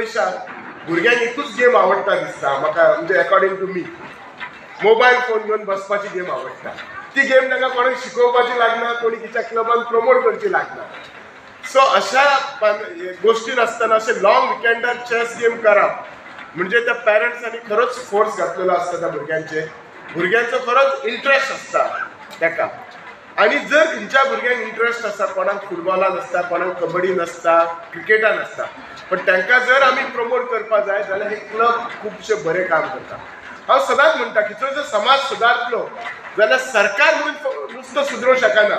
पळयशात भुरग्यांक एकूच गेम आवडटा दिसता म्हाका, म्हणजे according to me mobile phone घेवन बसपाची गेम आवडटा. ती गेम तांकां कोणाक शिकोवपाची लागना, कोणी तिच्या क्लबान प्रमोट करची लागना. सो अशा गोष्टी नासतना अशे लॉंग विकेंडार चेस गेम करप म्हणजे त्या पॅरंट्सांनी खरोच फोर्स घातलेलो आसता त्या भुरग्यांचो खरोच इंट्रस्ट आसता ताका. आणि जर खंयच्या भुरग्यांक इंट्रस्ट आसा, कोणाक फुटबॉलान आसता, कोणाक कबड्डीन आसता, क्रिकेटान आसता, पण तांकां जर आमी प्रमोट करपाक जाय जाल्यार हे क्लब खुबशे बरें काम करता. हांव सदांच म्हणटा की जर समाज सुदारतलो जाल्यार सरकार नुसतं सुदरूंक शकना,